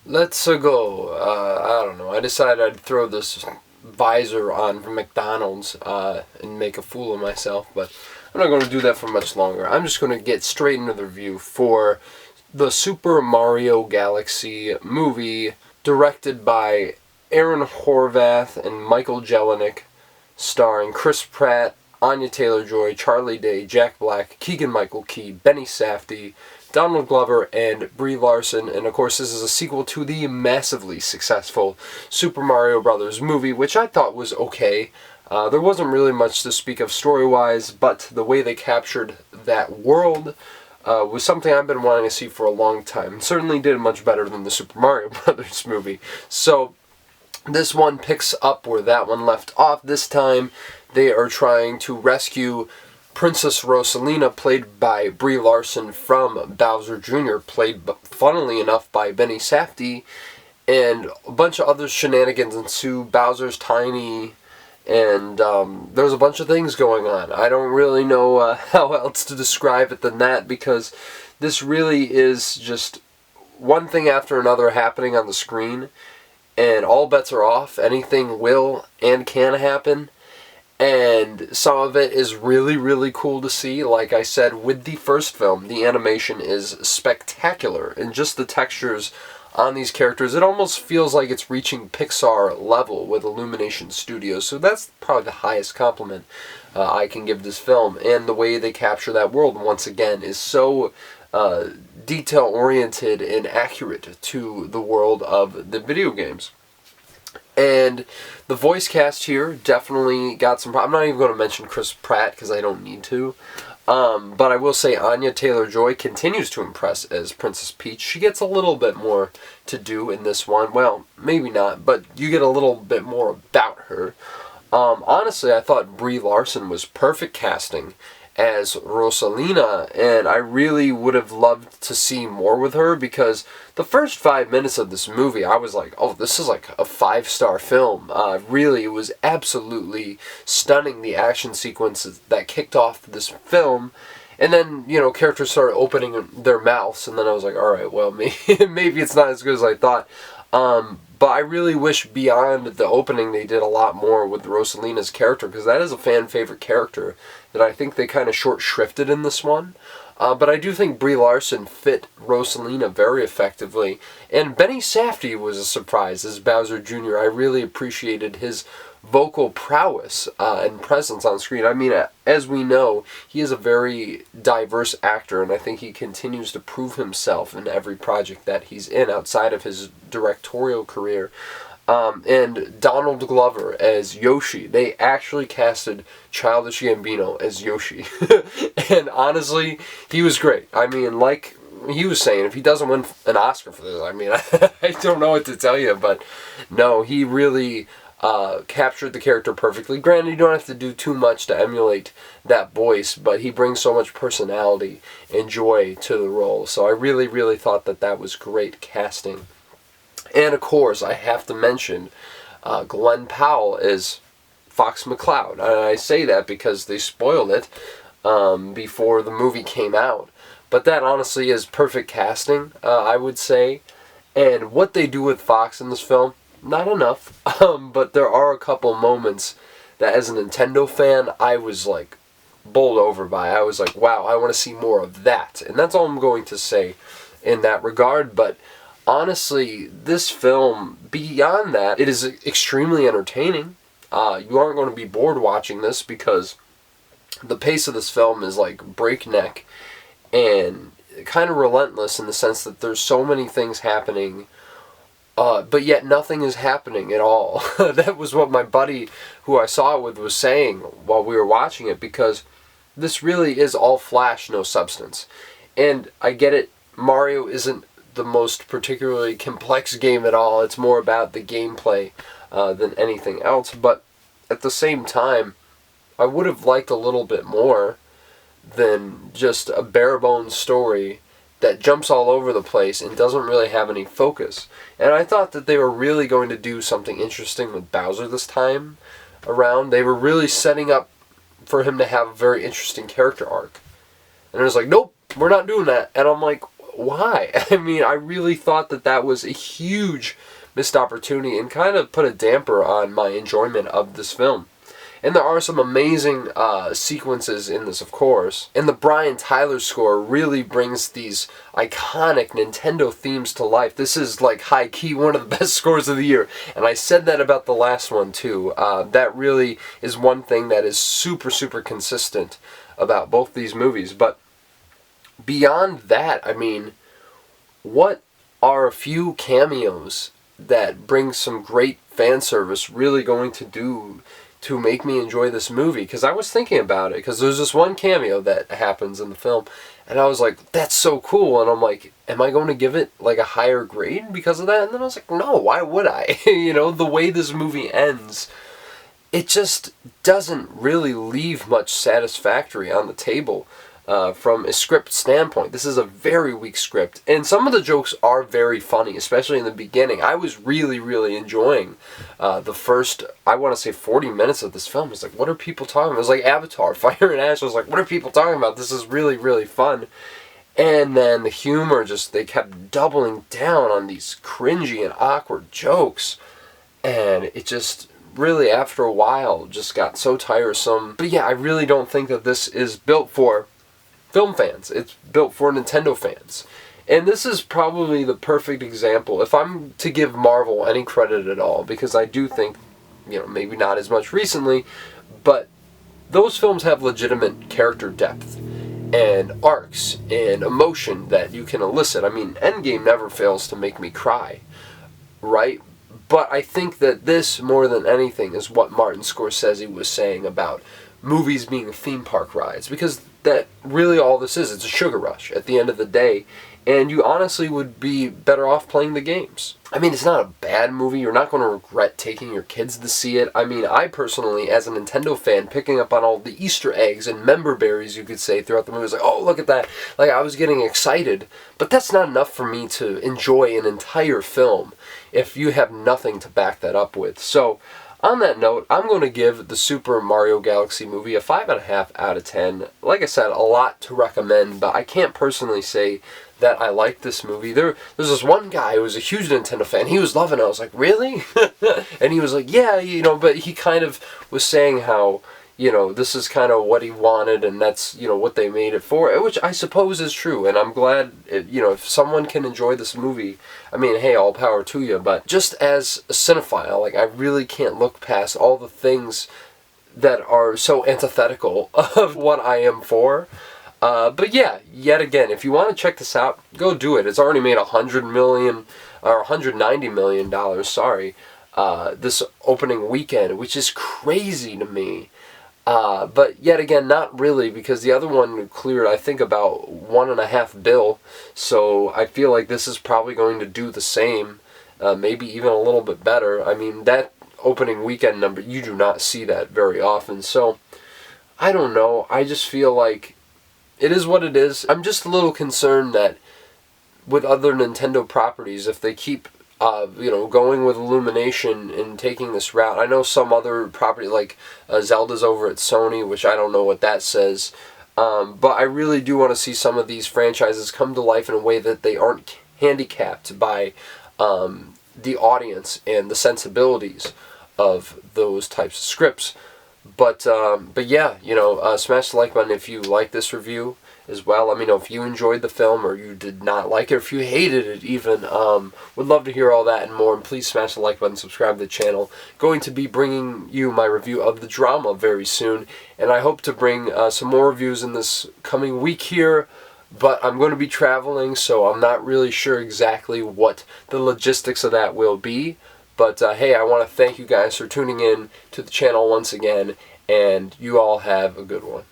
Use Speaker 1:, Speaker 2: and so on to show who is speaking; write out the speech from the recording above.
Speaker 1: Let's go. I don't know. I decided I'd throw this visor on from McDonald's and make a fool of myself, but I'm not going to do that for much longer. I'm just going to get straight into the review for the Super Mario Galaxy movie, directed by Aaron Horvath and Michael Jelenic, starring Chris Pratt, Anya Taylor-Joy, Charlie Day, Jack Black, Keegan-Michael Key, Benny Safdie, Donald Glover, and Brie Larson. And of course, this is a sequel to the massively successful Super Mario Bros. Movie, which I thought was okay. There wasn't really much to speak of story-wise, but the way they captured that world was something I've been wanting to see for a long time. Certainly did much better than the Super Mario Bros. Movie. So this one picks up where that one left off. This time, they are trying to rescue Princess Rosalina, played by Brie Larson, from Bowser Jr., played, funnily enough, by Benny Safdie, and a bunch of other shenanigans ensue. Bowser's tiny, and there's a bunch of things going on. I don't really know how else to describe it than that, because this really is just one thing after another happening on the screen, and all bets are off. Anything will and can happen. And some of it is really, really cool to see. Like I said, with the first film, the animation is spectacular. And just the textures on these characters, it almost feels like it's reaching Pixar level with Illumination Studios. So that's probably the highest compliment I can give this film. And the way they capture that world, once again, is so detail-oriented and accurate to the world of the video games. And the voice cast here definitely got some... I'm not even going to mention Chris Pratt because I don't need to. But I will say Anya Taylor-Joy continues to impress as Princess Peach. She gets a little bit more to do in this one. Well, maybe not, but you get a little bit more about her. Honestly, I thought Brie Larson was perfect casting as Rosalina, and I really would have loved to see more with her, because the first 5 minutes of this movie, I was like, oh, this is like a 5-star film. Really, it was absolutely stunning, the action sequences that kicked off this film. And then, you know, characters started opening their mouths, and then I was like, alright, well, maybe it's not as good as I thought. But I really wish beyond the opening they did a lot more with Rosalina's character, because that is a fan-favorite character that I think they kind of short-shrifted in this one. But I do think Brie Larson fit Rosalina very effectively. And Benny Safdie was a surprise as Bowser Jr. I really appreciated his vocal prowess and presence on screen. I mean, as we know, he is a very diverse actor, and I think he continues to prove himself in every project that he's in outside of his directorial career. And Donald Glover as Yoshi. They actually casted Childish Gambino as Yoshi. And honestly, he was great. I mean, like he was saying, if he doesn't win an Oscar for this, I mean, I don't know what to tell you, but no, he really captured the character perfectly. Granted, you don't have to do too much to emulate that voice, but he brings so much personality and joy to the role. So I really, really thought that that was great casting. And of course, I have to mention Glenn Powell as Fox McCloud. And I say that because they spoiled it before the movie came out. But that honestly is perfect casting, I would say. And what they do with Fox in this film, not enough. But there are a couple moments that, as a Nintendo fan, I was like bowled over by. I was like, wow, I want to see more of that. And that's all I'm going to say in that regard. But honestly, this film, beyond that, it is extremely entertaining. You aren't going to be bored watching this, because the pace of this film is like breakneck and kind of relentless in the sense that there's so many things happening, but yet nothing is happening at all. That was what my buddy who I saw it with was saying while we were watching it, because this really is all flash, no substance. And I get it, Mario isn't the most particularly complex game at all. It's more about the gameplay than anything else. But at the same time, I would have liked a little bit more than just a bare bones story that jumps all over the place and doesn't really have any focus. And I thought that they were really going to do something interesting with Bowser this time around. They were really setting up for him to have a very interesting character arc. And it was like, nope, we're not doing that. And I'm like, why? I mean, I really thought that that was a huge missed opportunity and kind of put a damper on my enjoyment of this film. And there are some amazing sequences in this, of course. And the Brian Tyler score really brings these iconic Nintendo themes to life. This is, like, high-key one of the best scores of the year. And I said that about the last one, too. That really is one thing that is super, super consistent about both these movies. But beyond that, I mean, what are a few cameos that bring some great fan service really going to do to make me enjoy this movie? Because I was thinking about it, because there's this one cameo that happens in the film, and I was like, that's so cool, and I'm like, am I going to give it like a higher grade because of that? And then I was like, no, why would I? You know, the way this movie ends, it just doesn't really leave much satisfactory on the table. From a script standpoint, this is a very weak script, and some of the jokes are very funny, especially in the beginning. I was really, really enjoying the first, I want to say 40 minutes of this film. It's like, what are people talking about? It was like Avatar, Fire and Ash. I was like, what are people talking about? This is really, really fun. And then the humor, just, they kept doubling down on these cringy and awkward jokes, and it just really, after a while, just got so tiresome. But yeah, I really don't think that this is built for film fans. It's built for Nintendo fans. And this is probably the perfect example, if I'm to give Marvel any credit at all, because I do think, you know, maybe not as much recently, but those films have legitimate character depth and arcs and emotion that you can elicit. I mean, Endgame never fails to make me cry, right? But I think that this, more than anything, is what Martin Scorsese was saying about movies being theme park rides, because that really all this is. It's a sugar rush at the end of the day, and you honestly would be better off playing the games. I mean, it's not a bad movie. You're not going to regret taking your kids to see it. I mean, I personally, as a Nintendo fan, picking up on all the Easter eggs and member berries, you could say, throughout the movie, was like, oh, look at that. Like, I was getting excited, but that's not enough for me to enjoy an entire film if you have nothing to back that up with. So, on that note, I'm going to give the Super Mario Galaxy movie a 5.5 out of 10. Like I said, a lot to recommend, but I can't personally say that I like this movie. There's this one guy who was a huge Nintendo fan. He was loving it. I was like, really? And he was like, yeah, you know, but he kind of was saying how, you know, this is kind of what he wanted, and that's, you know, what they made it for, which I suppose is true, and I'm glad, you know, if someone can enjoy this movie, I mean, hey, all power to you, but just as a cinephile, like, I really can't look past all the things that are so antithetical of what I am for. But yeah, yet again, if you want to check this out, go do it. It's already made $100 million, or $190 million, sorry, this opening weekend, which is crazy to me. But yet again, not really, because the other one cleared, I think, about $1.5 billion. So I feel like this is probably going to do the same, maybe even a little bit better. I mean, that opening weekend number, you do not see that very often. So I don't know. I just feel like it is what it is. I'm just a little concerned that with other Nintendo properties, if they keep you know, going with Illumination and taking this route. I know some other property, like Zelda's over at Sony, which I don't know what that says. But I really do want to see some of these franchises come to life in a way that they aren't handicapped by the audience and the sensibilities of those types of scripts. But yeah, you know, smash the like button if you like this review as well. Let me know if you enjoyed the film or you did not like it, or if you hated it even. Would love to hear all that and more. And please smash the like button, subscribe to the channel. Going to be bringing you my review of The Drama very soon. And I hope to bring some more reviews in this coming week here. But I'm going to be traveling, so I'm not really sure exactly what the logistics of that will be. But hey, I want to thank you guys for tuning in to the channel once again. And you all have a good one.